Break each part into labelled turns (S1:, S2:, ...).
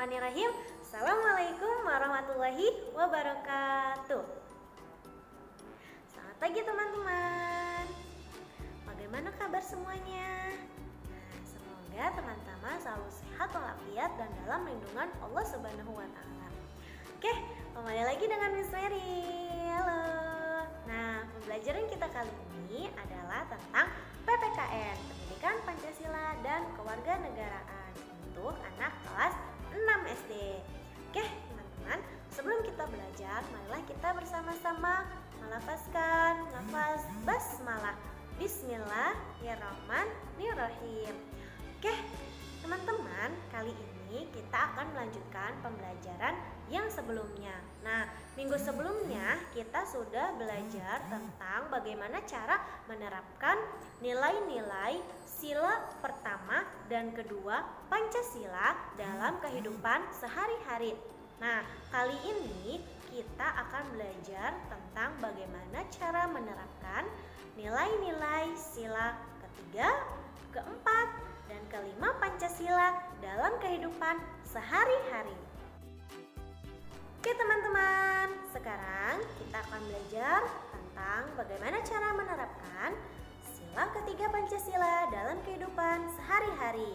S1: Bismillahirrahmanirrahim. Assalamualaikum warahmatullahi wabarakatuh. Selamat pagi teman-teman. Bagaimana kabar semuanya? Semoga teman-teman selalu sehat walafiat dan dalam lindungan Allah Subhanahu wa taala. Oke, kembali lagi dengan Miss Mary. Halo. Nah, pembelajaran kita kali ini adalah tentang PPKN, Pendidikan Pancasila dan Kewarganegaraan untuk anak kelas 6 SD. Oke, teman-teman, sebelum kita belajar, marilah kita bersama-sama melafazkan lafaz basmalah. Bismillahirrahmanirrahim. Oke, teman-teman, kali ini kita akan melanjutkan pembelajaran yang sebelumnya. Nah, minggu sebelumnya kita sudah belajar tentang bagaimana cara menerapkan nilai-nilai sila pertama dan kedua Pancasila dalam kehidupan sehari-hari. Nah, kali ini kita akan belajar tentang bagaimana cara menerapkan nilai-nilai sila ketiga, keempat, dan kelima Pancasila dalam kehidupan sehari-hari. Oke teman-teman, sekarang kita akan belajar tentang bagaimana cara menerapkan sila ketiga Pancasila dalam kehidupan sehari-hari.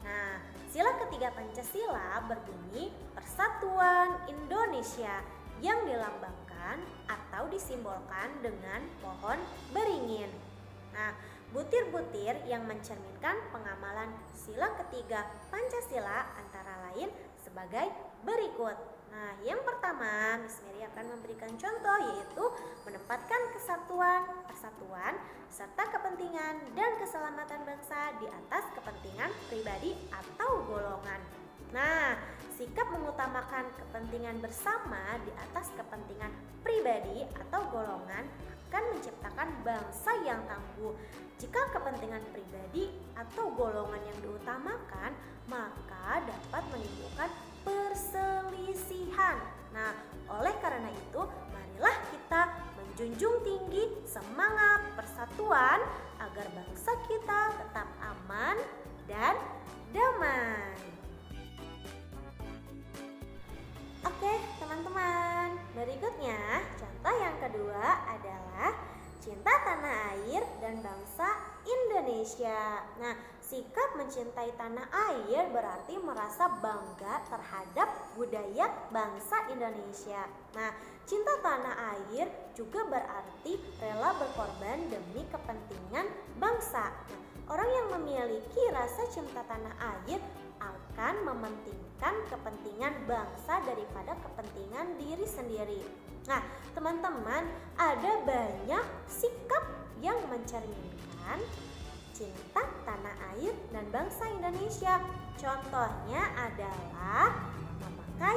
S1: Nah, sila ketiga Pancasila berbunyi Persatuan Indonesia yang dilambangkan atau disimbolkan dengan pohon beringin. Nah, butir-butir yang mencerminkan pengamalan sila ketiga Pancasila antara lain sebagai berikut. Nah, yang pertama, Miss Mary akan memberikan contoh yaitu menempatkan kesatuan, persatuan, serta kepentingan dan keselamatan bangsa di atas kepentingan pribadi atau golongan. Nah, sikap mengutamakan kepentingan bersama di atas kepentingan pribadi atau golongan akan menciptakan bangsa yang tangguh. Jika kepentingan pribadi atau golongan yang diutamakan, maka dapat menimbulkan perselisihan. Nah, oleh karena itu, marilah kita menjunjung tinggi semangat persatuan agar bangsa kita tetap aman dan damai. Oke, teman-teman, berikutnya contoh yang kedua adalah cinta tanah air dan bangsa Indonesia. Nah, sikap mencintai tanah air berarti merasa bangga terhadap budaya bangsa Indonesia. Nah, cinta tanah air juga berarti rela berkorban demi kepentingan bangsa. Nah, orang yang memiliki rasa cinta tanah air akan mementingkan kepentingan bangsa daripada kepentingan diri sendiri. Nah, teman-teman, ada banyak sikap yang mencerminkan cinta tanah air dan bangsa Indonesia. Contohnya adalah memakai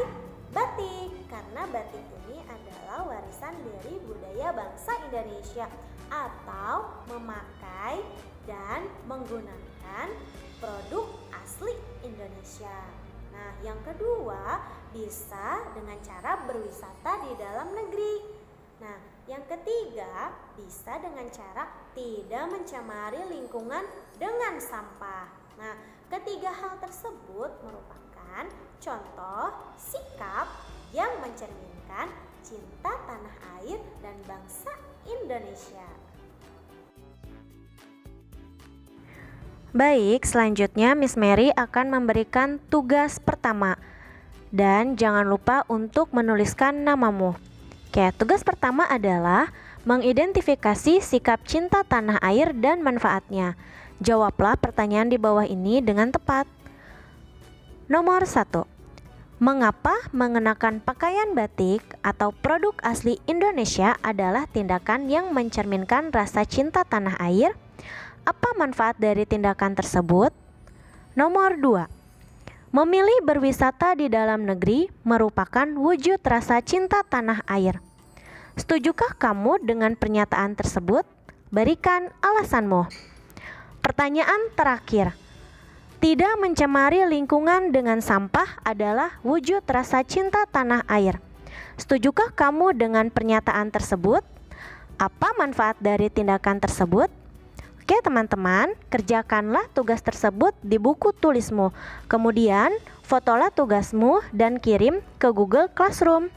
S1: batik, karena batik ini adalah warisan dari budaya bangsa Indonesia, atau memakai dan menggunakan produk asli Indonesia. Nah, yang kedua bisa dengan cara berwisata di dalam negeri. Nah, yang ketiga bisa dengan cara tidak mencemari lingkungan dengan sampah. Nah, ketiga hal tersebut merupakan contoh sikap yang mencerminkan cinta tanah air dan bangsa Indonesia.
S2: Baik, selanjutnya Miss Mary akan memberikan tugas pertama. Dan jangan lupa untuk menuliskan namamu. Oke, tugas pertama adalah mengidentifikasi sikap cinta tanah air dan manfaatnya. Jawablah pertanyaan di bawah ini dengan tepat. Nomor 1. Mengapa mengenakan pakaian batik atau produk asli Indonesia adalah tindakan yang mencerminkan rasa cinta tanah air? Apa manfaat dari tindakan tersebut? Nomor 2. Memilih berwisata di dalam negeri merupakan wujud rasa cinta tanah air. Setujukah kamu dengan pernyataan tersebut? Berikan alasanmu. Pertanyaan terakhir. Tidak mencemari lingkungan dengan sampah adalah wujud rasa cinta tanah air. Setujukah kamu dengan pernyataan tersebut? Apa manfaat dari tindakan tersebut? Oke teman-teman, kerjakanlah tugas tersebut di buku tulismu. Kemudian Fotolah tugasmu dan kirim ke Google Classroom.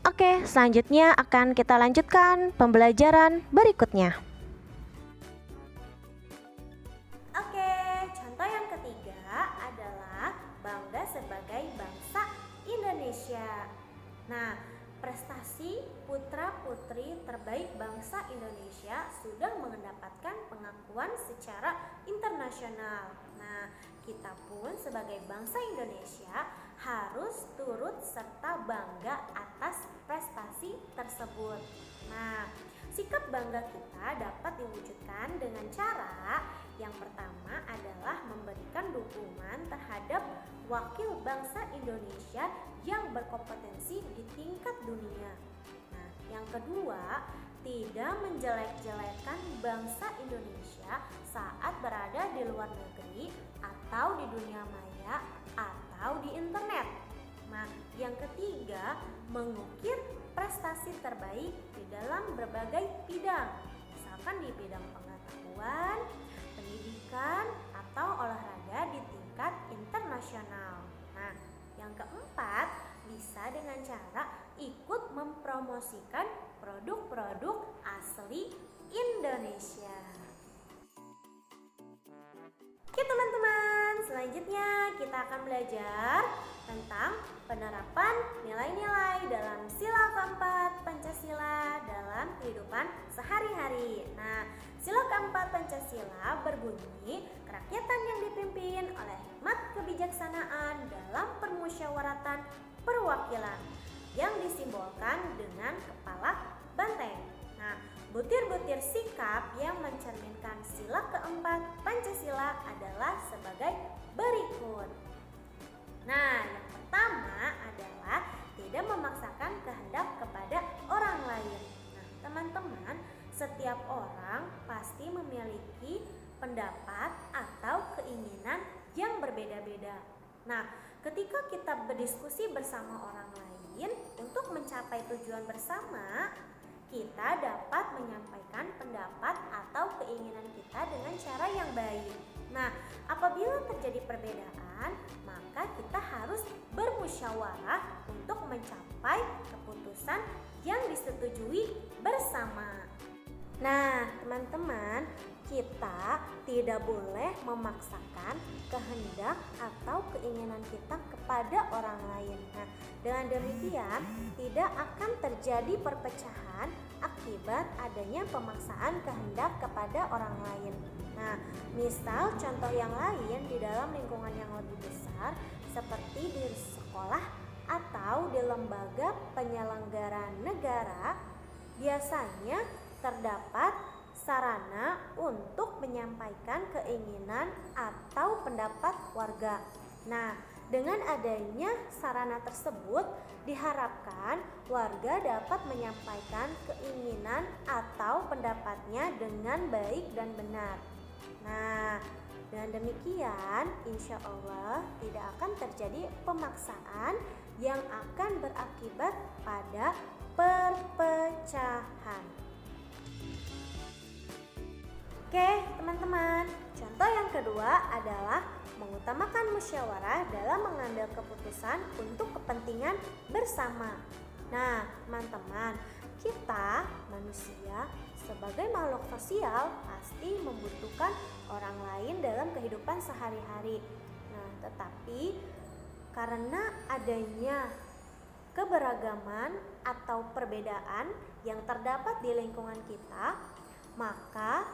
S2: Oke, selanjutnya akan kita lanjutkan pembelajaran berikutnya.
S1: Oke, contoh yang ketiga adalah bangga sebagai bangsa Indonesia. Nah, prestasi putra-putri terbaik bangsa Indonesia sudah mendapatkan pengakuan secara internasional. Nah, kita pun sebagai bangsa Indonesia harus turut serta bangga atas prestasi tersebut. Nah, sikap bangga kita dapat diwujudkan dengan cara yang pertama adalah memberikan dukungan terhadap wakil bangsa Indonesia yang berkompetensi di tingkat dunia. Nah, yang kedua, tidak menjelek-jelekan bangsa Indonesia saat berada di luar negeri atau di dunia maya atau di internet. Nah, yang ketiga, mengukir prestasi terbaik di dalam berbagai bidang, misalkan di bidang pengetahuan, pendidikan, atau olahraga di tingkat internasional. Nah, yang keempat, bisa dengan cara ikut mempromosikan produk-produk asli Indonesia. Oke teman-teman, selanjutnya kita akan belajar tentang penerapan nilai-nilai dalam sila keempat Pancasila dalam kehidupan sehari-hari. Nah, sila keempat Pancasila berbunyi, kerakyatan yang dipimpin oleh hikmat kebijaksanaan dalam permusyawaratan perwakilan yang disimbolkan dengan kepala banteng. Nah, butir-butir sikap yang mencerminkan sila keempat Pancasila adalah sebagai berikut. Nah, yang pertama adalah tidak memaksakan kehendak kepada orang lain. Nah, teman-teman, setiap orang pasti memiliki pendapat atau keinginan yang berbeda-beda. Nah, ketika kita berdiskusi bersama orang lain untuk mencapai tujuan bersama, kita dapat menyampaikan pendapat atau keinginan kita dengan cara yang baik. Nah, apabila terjadi perbedaan, maka kita harus bermusyawarah untuk mencapai keputusan yang disetujui bersama. Nah, teman-teman, kita tidak boleh memaksakan kehendak atau keinginan kita kepada orang lain. Nah, dengan demikian tidak akan terjadi perpecahan akibat adanya pemaksaan kehendak kepada orang lain. Nah, misal contoh yang lain di dalam lingkungan yang lebih besar seperti di sekolah atau di lembaga penyelenggara negara, biasanya terdapat sarana untuk menyampaikan keinginan atau pendapat warga. Nah, dengan adanya sarana tersebut diharapkan warga dapat menyampaikan keinginan atau pendapatnya dengan baik dan benar. Nah, dengan demikian insya Allah tidak akan terjadi pemaksaan yang akan berakibat pada perpecahan. Oke teman-teman, contoh yang kedua adalah mengutamakan musyawarah dalam mengambil keputusan untuk kepentingan bersama. Nah teman-teman, kita manusia sebagai makhluk sosial pasti membutuhkan orang lain dalam kehidupan sehari-hari. Nah tetapi karena adanya keberagaman atau perbedaan yang terdapat di lingkungan kita, maka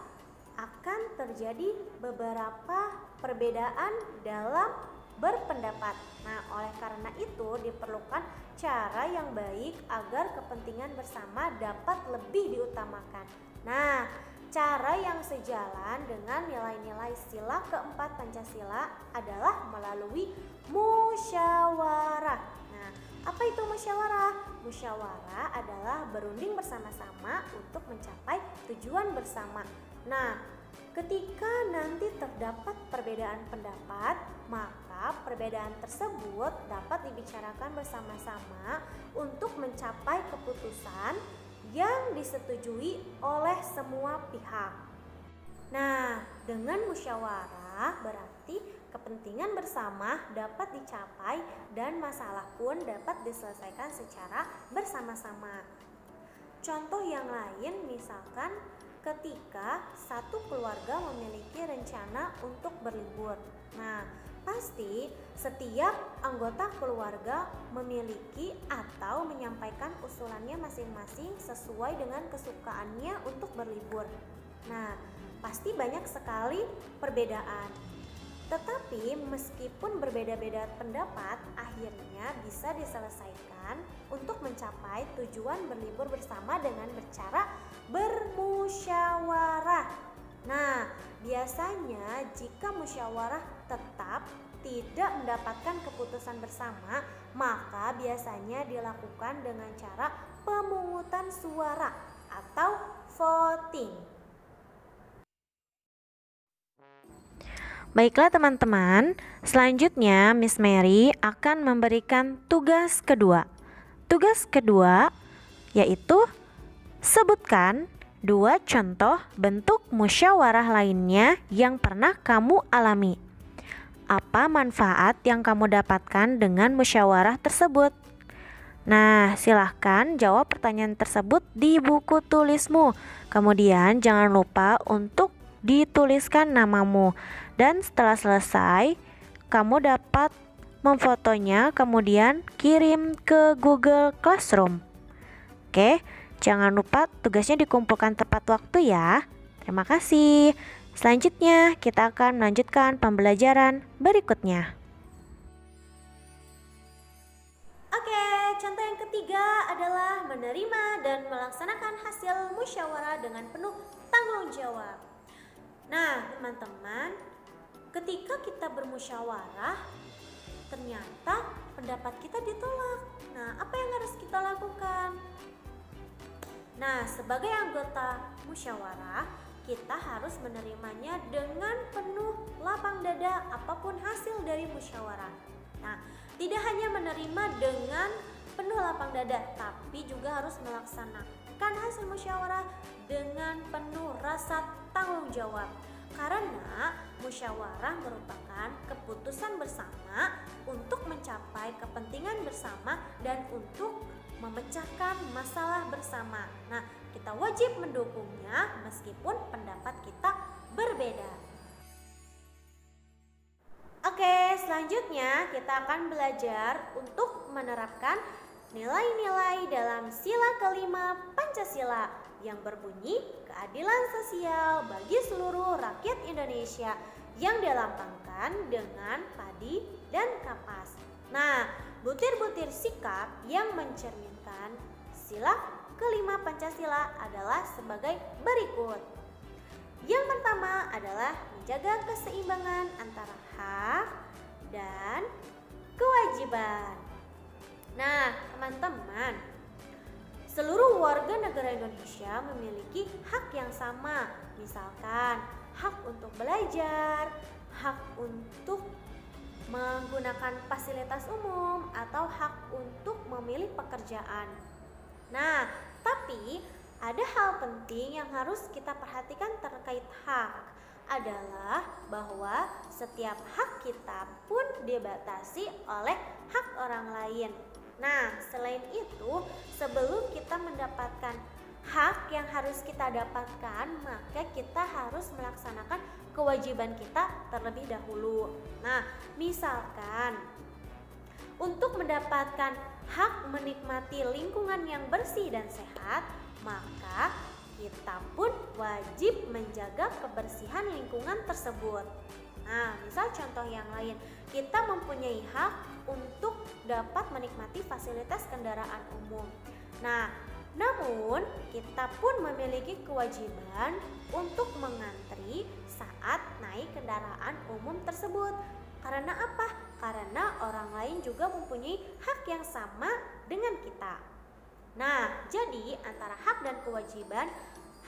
S1: akan terjadi beberapa perbedaan dalam berpendapat. Nah, oleh karena itu diperlukan cara yang baik agar kepentingan bersama dapat lebih diutamakan. Nah, cara yang sejalan dengan nilai-nilai sila keempat Pancasila adalah melalui musyawarah. Nah, apa itu musyawarah? Musyawarah adalah berunding bersama-sama untuk mencapai tujuan bersama. Nah, ketika nanti terdapat perbedaan pendapat, maka perbedaan tersebut dapat dibicarakan bersama-sama untuk mencapai keputusan yang disetujui oleh semua pihak. Nah, dengan musyawarah berarti kepentingan bersama dapat dicapai dan masalah pun dapat diselesaikan secara bersama-sama. Contoh yang lain misalkan ketika satu keluarga memiliki rencana untuk berlibur. Nah, pasti setiap anggota keluarga memiliki atau menyampaikan usulannya masing-masing sesuai dengan kesukaannya untuk berlibur. Nah, pasti banyak sekali perbedaan. Tetapi meskipun berbeda-beda pendapat, akhirnya bisa diselesaikan untuk mencapai tujuan berlibur bersama dengan cara bermusyawarah. Nah, biasanya jika musyawarah tetap tidak mendapatkan keputusan bersama, maka biasanya dilakukan dengan cara pemungutan suara atau voting.
S2: Baiklah teman-teman, selanjutnya Miss Mary akan memberikan tugas kedua. Tugas kedua yaitu sebutkan 2 contoh bentuk musyawarah lainnya yang pernah kamu alami. Apa manfaat yang kamu dapatkan dengan musyawarah tersebut? Nah, silahkan jawab pertanyaan tersebut di buku tulismu. Kemudian jangan lupa untuk dituliskan namamu. Dan setelah selesai, kamu dapat memfotonya kemudian kirim ke Google Classroom. Oke, jangan lupa tugasnya dikumpulkan tepat waktu ya. Terima kasih. Selanjutnya kita akan melanjutkan pembelajaran berikutnya.
S1: Oke, contoh yang ketiga adalah menerima dan melaksanakan hasil musyawarah dengan penuh tanggung jawab. Nah, teman-teman, ketika kita bermusyawarah, ternyata pendapat kita ditolak. Nah, apa yang harus kita lakukan? Nah, sebagai anggota musyawarah, kita harus menerimanya dengan penuh lapang dada apapun hasil dari musyawarah. Nah, tidak hanya menerima dengan penuh lapang dada, tapi juga harus melaksanakan hasil musyawarah dengan penuh rasa tanggung jawab. Karena musyawarah merupakan keputusan bersama untuk mencapai kepentingan bersama dan untuk memecahkan masalah bersama. Nah, kita wajib mendukungnya meskipun pendapat kita berbeda. Oke, selanjutnya kita akan belajar untuk menerapkan nilai-nilai dalam sila kelima Pancasila yang berbunyi keadilan sosial bagi seluruh rakyat Indonesia yang dilambangkan dengan padi dan kapas. Nah, butir-butir sikap yang mencerminkan sila kelima Pancasila adalah sebagai berikut. Yang pertama adalah menjaga keseimbangan antara hak dan kewajiban. Nah, teman-teman, seluruh warga negara Indonesia memiliki hak yang sama. Misalkan hak untuk belajar, hak untuk menggunakan fasilitas umum, atau hak untuk memilih pekerjaan. Nah, tapi ada hal penting yang harus kita perhatikan terkait hak adalah bahwa setiap hak kita pun dibatasi oleh hak orang lain. Nah, selain itu, sebelum kita mendapatkan hak yang harus kita dapatkan, maka kita harus melaksanakan kewajiban kita terlebih dahulu. Nah, misalkan untuk mendapatkan hak menikmati lingkungan yang bersih dan sehat, maka kita pun wajib menjaga kebersihan lingkungan tersebut. Nah, misal contoh yang lain, kita mempunyai hak untuk dapat menikmati fasilitas kendaraan umum. Nah, namun kita pun memiliki kewajiban untuk mengantri saat naik kendaraan umum tersebut. Karena apa? Karena orang lain juga mempunyai hak yang sama dengan kita. Nah, jadi antara hak dan kewajiban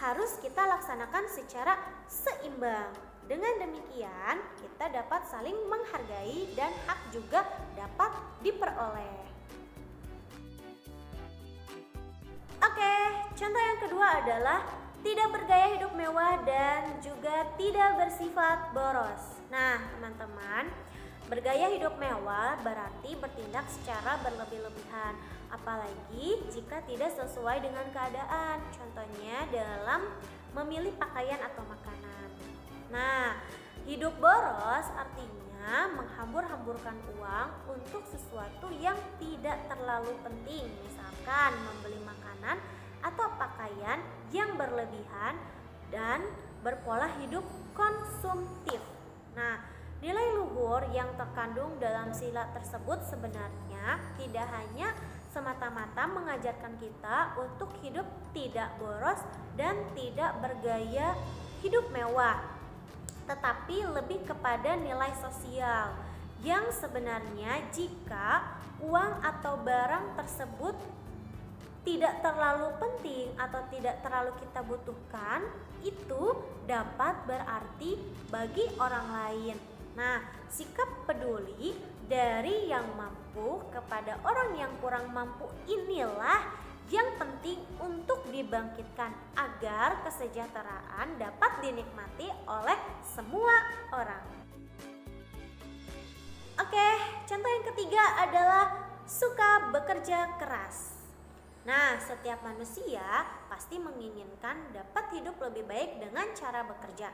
S1: harus kita laksanakan secara seimbang. Dengan demikian, kita dapat saling menghargai dan hak juga dapat diperoleh. Oke, contoh yang kedua adalah tidak bergaya hidup mewah dan juga tidak bersifat boros. Nah, teman-teman, bergaya hidup mewah berarti bertindak secara berlebih-lebihan, apalagi jika tidak sesuai dengan keadaan. Contohnya dalam memilih pakaian atau makanan. Nah, hidup boros artinya menghambur-hamburkan uang untuk sesuatu yang tidak terlalu penting, misalkan membeli makanan atau pakaian yang berlebihan dan berpola hidup konsumtif. Nah, nilai luhur yang terkandung dalam sila tersebut sebenarnya tidak hanya semata-mata mengajarkan kita untuk hidup tidak boros dan tidak bergaya hidup mewah, tetapi lebih kepada nilai sosial yang sebenarnya jika uang atau barang tersebut tidak terlalu penting atau tidak terlalu kita butuhkan, itu dapat berarti bagi orang lain. Nah, sikap peduli dari yang mampu kepada orang yang kurang mampu inilah yang penting untuk dibangkitkan agar kesejahteraan dapat dinikmati oleh semua orang. Oke, contoh yang ketiga adalah suka bekerja keras. Nah, setiap manusia pasti menginginkan dapat hidup lebih baik dengan cara bekerja.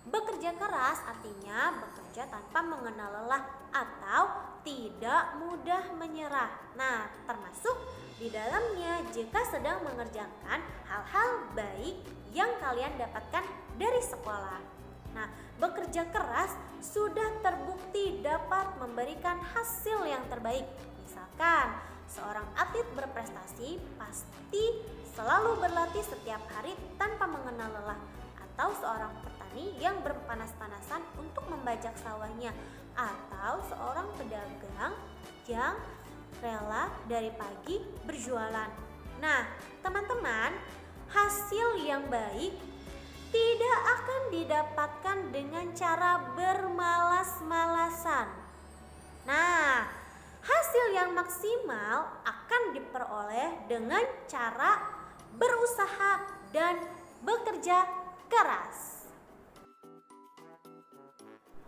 S1: Bekerja keras artinya bekerja tanpa mengenal lelah atau tidak mudah menyerah. Nah, termasuk di dalamnya jika sedang mengerjakan hal-hal baik yang kalian dapatkan dari sekolah. Nah, bekerja keras sudah terbukti dapat memberikan hasil yang terbaik. Misalkan, seorang atlet berprestasi pasti selalu berlatih setiap hari tanpa mengenal lelah, atau seorang petani yang berpanas-panasan untuk membajak sawahnya, atau seorang pedagang yang rela dari pagi berjualan. Nah, teman-teman, hasil yang baik tidak akan didapatkan dengan cara bermalas-malasan. Nah, hasil yang maksimal akan diperoleh dengan cara berusaha dan bekerja keras.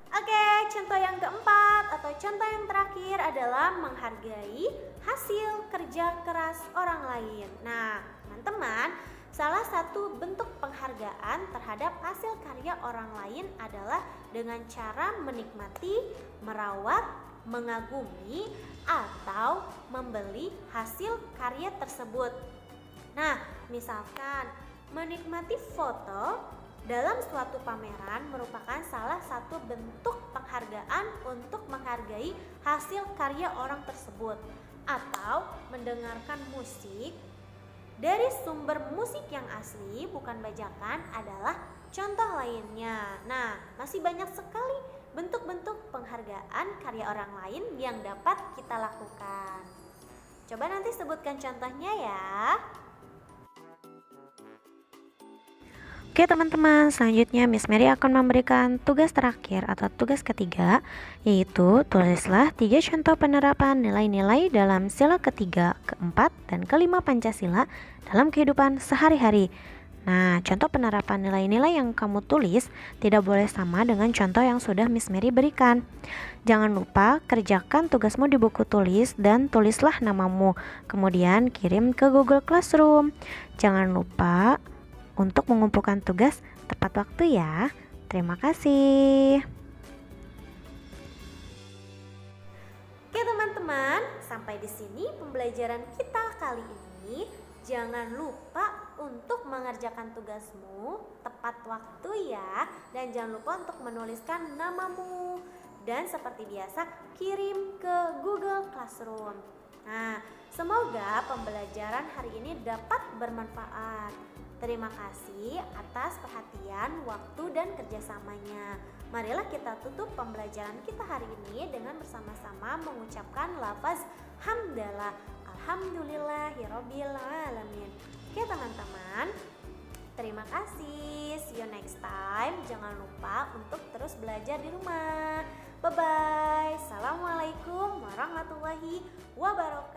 S1: Oke, contoh yang keempat atau contoh yang terakhir adalah menghargai hasil kerja keras orang lain. Nah, teman-teman, salah satu bentuk penghargaan terhadap hasil karya orang lain adalah dengan cara menikmati, merawat, mengagumi, atau membeli hasil karya tersebut. Nah, misalkan menikmati foto dalam suatu pameran merupakan salah satu bentuk penghargaan untuk menghargai hasil karya orang tersebut, atau mendengarkan musik dari sumber musik yang asli bukan bajakan adalah contoh lainnya. Nah, masih banyak sekali bentuk-bentuk penghargaan karya orang lain yang dapat kita lakukan. Coba nanti sebutkan contohnya ya.
S2: Oke teman-teman, selanjutnya Miss Mary akan memberikan tugas terakhir atau tugas ketiga, yaitu tulislah 3 contoh penerapan nilai-nilai dalam sila ketiga, keempat, dan kelima Pancasila dalam kehidupan sehari-hari. Nah, contoh penerapan nilai-nilai yang kamu tulis tidak boleh sama dengan contoh yang sudah Miss Mary berikan. Jangan lupa kerjakan tugasmu di buku tulis dan tulislah namamu, kemudian kirim ke Google Classroom. Jangan lupa untuk mengumpulkan tugas tepat waktu ya. Terima kasih.
S1: Oke teman-teman, sampai di sini pembelajaran kita kali ini. Jangan lupa untuk mengerjakan tugasmu tepat waktu ya. Dan jangan lupa untuk menuliskan namamu. Dan seperti biasa, kirim ke Google Classroom. Nah, semoga pembelajaran hari ini dapat bermanfaat. Terima kasih atas perhatian, waktu, dan kerjasamanya. Marilah kita tutup pembelajaran kita hari ini dengan bersama-sama mengucapkan lafaz hamdalah. Alhamdulillahirabbil alamin. Oke teman-teman, terima kasih. See you next time. Jangan lupa untuk terus belajar di rumah. Bye-bye. Assalamualaikum warahmatullahi wabarakatuh.